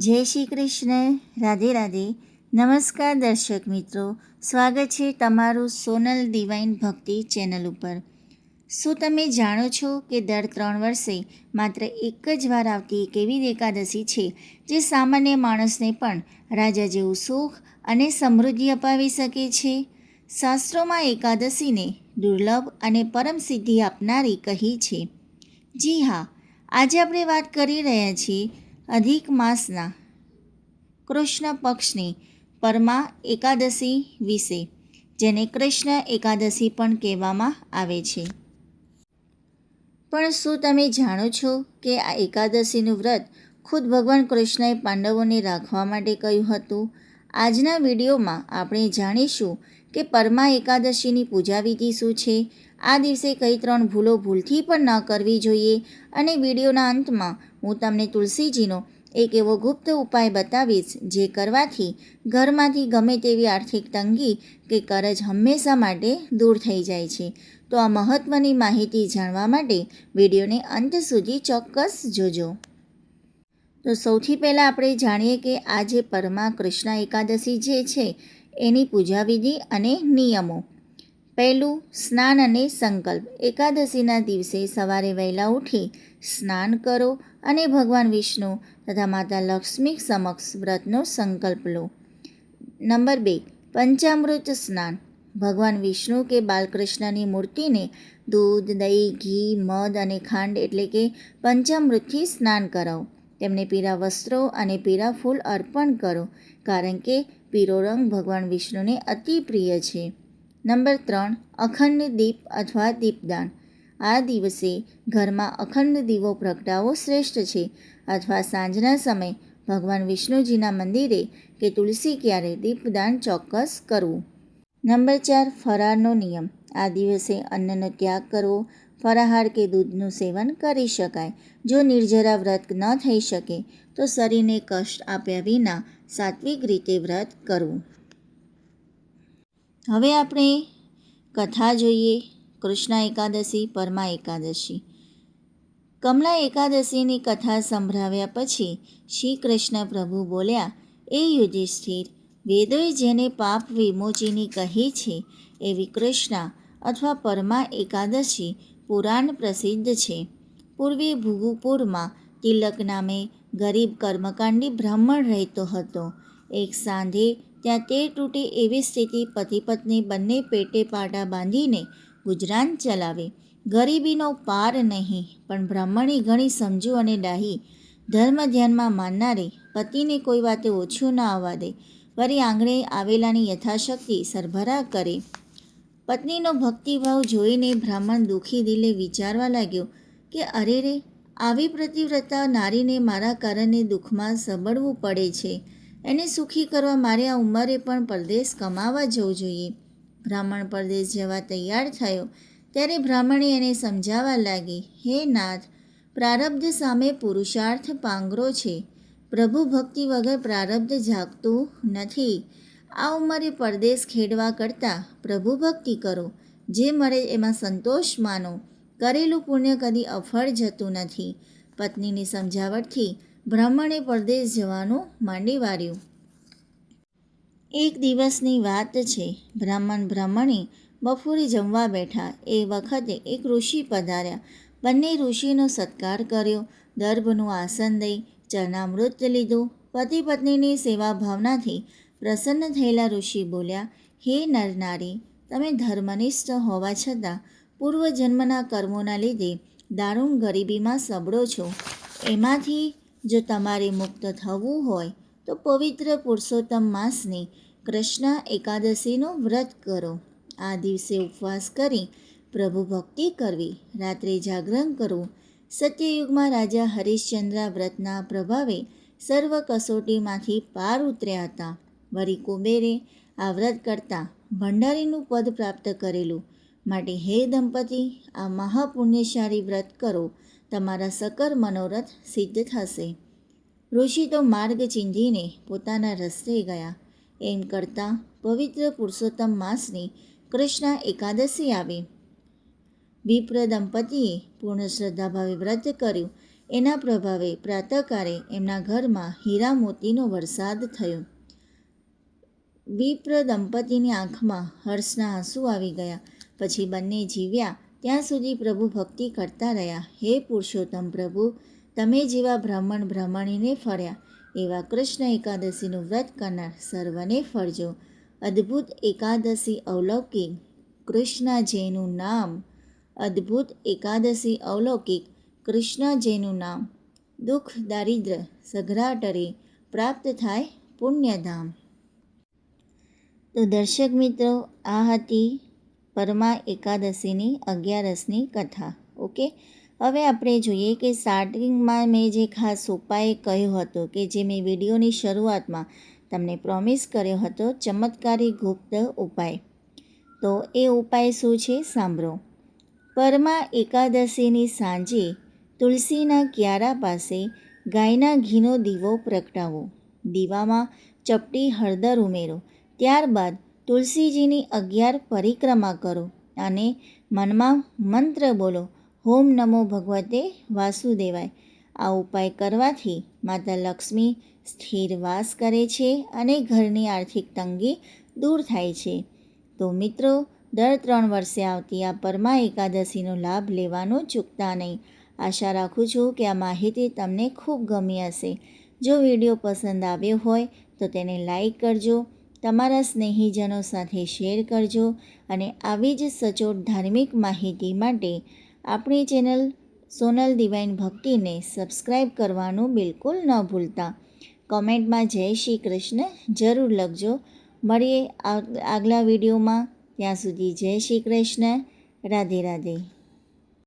જય શ્રી કૃષ્ણ. રાધે રાધે. નમસ્કાર દર્શક મિત્રો, સ્વાગત છે તમારું સોનલ ડિવાઇન ભક્તિ ચેનલ ઉપર. શું તમે જાણો છો કે દર 3 વર્ષે માત્ર એક જ વાર આવતી એક એવી એકાદશી છે જે સામાન્ય માણસને પણ રાજા જેવું સુખ અને સમૃદ્ધિ અપાવી શકે છે? શાસ્ત્રોમાં એકાદશીને દુર્લભ અને પરમ સિદ્ધિ આપનારી કહી છે. જી હા, આજે આપણે વાત કરી રહ્યા છીએ અધિક માસના કૃષ્ણ પક્ષની પરમા એકાદશી વિશે, જેને કૃષ્ણ એકાદશી પણ કહેવામાં આવે છે. પણ શું તમે જાણો છો કે આ એકાદશીનું વ્રત ખુદ ભગવાન કૃષ્ણએ પાંડવોને રાખવા માટે કહ્યું હતું? આજના વિડીયોમાં આપણે જાણીશું કે પરમા એકાદશીની પૂજાવિધિ શું છે, આ દિવસે કઈ 3 ભૂલો ભૂલથી પણ ન કરવી જોઈએ, અને વિડીયોના અંતમાં હું તમને તુલસીજીનો એક એવો ગુપ્ત ઉપાય બતાવીશ જે કરવાથી ઘરમાંથી ગમે તેવી આર્થિક તંગી કે કરજ હંમેશા માટે દૂર થઈ જાય છે. તો આ મહત્ત્વની માહિતી જાણવા માટે વિડીયોને અંત સુધી ચોક્કસ જોજો. તો સૌથી પહેલાં આપણે જાણીએ કે આ જે પરમા કૃષ્ણ એકાદશી જે છે એની પૂજાવિધિ અને નિયમો. પહેલું, સ્નાન અને સંકલ્પ. એકાદશીના દિવસે સવારે વહેલા ઉઠી સ્નાન કરો અને ભગવાન વિષ્ણુ તથા માતા લક્ષ્મી સમક્ષ વ્રતનો સંકલ્પ લો. નંબર 2, પંચામૃત સ્નાન. ભગવાન વિષ્ણુ કે બાલકૃષ્ણની મૂર્તિને દૂધ, દહીં, ઘી, મધ અને ખાંડ એટલે કે પંચામૃતથી સ્નાન કરાવો. તેમને પીળા વસ્ત્રો અને પીળા ફૂલ અર્પણ કરો, કારણ કે પીળો રંગ ભગવાન વિષ્ણુને અતિ પ્રિય છે. નંબર 3, અખંડ દીપ અથવા દીપદાન. આ દિવસે ઘરમાં અખંડ દીવો પ્રગટાવવો શ્રેષ્ઠ છે, અથવા સાંજના સમયે ભગવાન વિષ્ણુજીના મંદિરે કે તુલસી ક્યારે દીપદાન ચોક્કસ કરવું. નંબર 4, ફરાળનો નિયમ. આ દિવસે અન્નનો ત્યાગ કરવો. ફરાહાર કે દૂધનું સેવન કરી શકાય. જો નિર્જરા વ્રત ન થઈ શકે તો શરીરને કષ્ટ આપ્યા વિના સાત્વિક રીતે વ્રત કરવું. હવે આપણે કથા જોઈએ. કૃષ્ણ એકાદશી, પરમા એકાદશી. કમલા એકાદશીની કથા સંભળાવ્યા પછી શ્રી કૃષ્ણ પ્રભુ બોલ્યા, એ યુધિષ્ઠિર, વેદોએ જેને પાપ વિમોચિની કહી છે એવી કૃષ્ણ અથવા પરમા એકાદશી પુરાણ પ્રસિદ્ધ છે. પૂર્વે ભૃગુપુરમાં તિલક નામે ગરીબ કર્મકાંડી બ્રાહ્મણ રહેતો હતો. એક સાંધે ત્યાં 13 તૂટે એવી સ્થિતિ પતિ પત્ની બંને પેટે પાટા બાંધીને ગુજરાન ચલાવે. ગરીબીનો પાર નહીં, પણ બ્રાહ્મણી ઘણી સમજુ અને ડાહી, ધર્મ ધ્યાનમાં માનનારી, પતિને કોઈ વાતે ઓછું ન આવવા દે, વળી આંગણે આવેલાની યથાશક્તિ સરભરા કરે. પત્નીનો ભક્તિભાવ જોઈને બ્રાહ્મણ દુઃખી દિલે વિચારવા લાગ્યો કે અરે રે, આવી પ્રતિવ્રતા નારીને મારા કારણે દુઃખમાં સબડવું પડે છે. એને સુખી કરવા મારે આ ઉંમરે પણ પરદેશ કમાવા જવું જોઈએ. બ્રાહ્મણ પરદેશ જવા તૈયાર થયો ત્યારે બ્રાહ્મણી એને સમજાવવા લાગી, હે નાથ, પ્રારબ્ધ સામે પુરુષાર્થ પાંગરો છે. પ્રભુ ભક્તિ વગર પ્રારબ્ધ જાગતું નથી. આ ઉંમરે પરદેશ ખેડવા કરતાં પ્રભુ ભક્તિ કરો. જે મળે એમાં સંતોષ માનો. કરેલું પુણ્ય કદી અફળ જતું નથી. પત્નીની સમજાવટથી બ્રાહ્મણે પરદેશ જવાનું માંડી વાળ્યું. એક દિવસની વાત છે. બ્રાહ્મણી બપોરે જમવા બેઠા એ વખતે એક ઋષિ પધાર્યા. બંને ઋષિનો સત્કાર કર્યો, દર્ભનું આસન દઈ ચરણામૃત લીધું. પતિ પત્નીની સેવા ભાવનાથી પ્રસન્ન થયેલા ઋષિ બોલ્યા, હે નરનારી, તમે ધર્મનિષ્ઠ હોવા છતાં પૂર્વજન્મના કર્મોના લીધે દારૂણ ગરીબીમાં સબળો છો. એમાંથી જો તમારે મુક્ત થવું હોય તો પવિત્ર પુરુષોત્તમ માસની કૃષ્ણ એકાદશીનું વ્રત કરો. આ દિવસે ઉપવાસ કરી પ્રભુ ભક્તિ કરવી, રાત્રે જાગરણ કરવું. સત્યયુગમાં રાજા હરિશ્ચંદ્ર વ્રતના પ્રભાવે સર્વ કસોટીમાંથી પાર ઉતર્યા હતા. વળી કુબેરે આ વ્રત કરતાં ભંડારીનું પદ પ્રાપ્ત કરેલું. માટે હે દંપતી, આ મહાપુણ્યશાળી વ્રત કરો, તમારા સકળ મનોરથ સિદ્ધ થશે. ઋષિ તો માર્ગ ચીંધીને પોતાના રસ્તે ગયા. એમ કરતાં પવિત્ર પુરુષોત્તમ માસની કૃષ્ણ એકાદશી આવી. વિપ્ર દંપતીએ પૂર્ણ શ્રદ્ધાભાવે વ્રત કર્યું. એના પ્રભાવે પ્રાતઃકાળે એમના ઘરમાં હીરા મોતીનો વરસાદ થયો. વિપ્ર દંપતીની આંખમાં હર્ષના આંસુ આવી ગયા. પછી બંને જીવ્યા ત્યાં સુધી પ્રભુ ભક્તિ કરતા રહ્યા. હે પુરુષોત્તમ પ્રભુ, તમે જેવા બ્રાહ્મણ બ્રાહ્મણીને ફળ્યા એવા કૃષ્ણ એકાદશીનું વ્રત કરનાર સર્વને ફળજો. અદ્ભુત એકાદશી અવલૌકિક કૃષ્ણ જેનું નામ. અદ્ભુત એકાદશી અવલૌકિક કૃષ્ણ જેનું નામ. દુઃખ દારિદ્ર સઘળા ટરે, પ્રાપ્ત થાય પુણ્યધામ. તો દર્શક મિત્રો, આ હતી પરમા એકાદશીની 11ની કથા. ઓકે, હવે આપણે જોઈએ કે સ્ટાર્ટિંગમાં મેં જે ખાસ ઉપાય કહ્યો હતો કે જે મેં વિડીયોની શરૂઆતમાં તમને પ્રોમિસ કર્યો હતો, ચમત્કારી ગુપ્ત ઉપાય. તો એ ઉપાય શું છે સાંભળો. પરમા એકાદશીની સાંજે તુલસીના ક્યારા પાસે ગાયના ઘીનો દીવો પ્રગટાવો. દીવામાં ચપટી હળદર ઉમેરો. ત્યારબાદ તુલસીજીની 11 પરિક્રમા કરો અને મનમાં મંત્ર બોલો, ઓમ નમો ભગવતે વાસુદેવાય. આ ઉપાય કરવાથી માતા લક્ષ્મી સ્થિર વાસ કરે છે અને ઘરની આર્થિક તંગી દૂર થાય છે. તો મિત્રો, દર 3 વર્ષે આવતી આ પરમા એકાદશીનો લાભ લેવાનો ચૂકતા નહીં. આશા રાખું છું કે આ માહિતી તમને ખૂબ ગમી હશે. જો વિડીયો પસંદ આવ્યો હોય તો તેને લાઈક કરજો, તમારા સ્નેહીજનો સાથે શેર કરજો અને આવી જ સચોટ ધાર્મિક માહિતી માટે આપણી ચેનલ સોનલ ડિવાઇન ભક્તિને સબસ્ક્રાઈબ કરવાનું બિલકુલ ન ભૂલતા. કોમેન્ટમાં જય શ્રી કૃષ્ણ જરૂર લખજો. મળીએ આગલા વિડીયોમાં. ત્યાં સુધી જય શ્રી કૃષ્ણ. રાધે રાધે.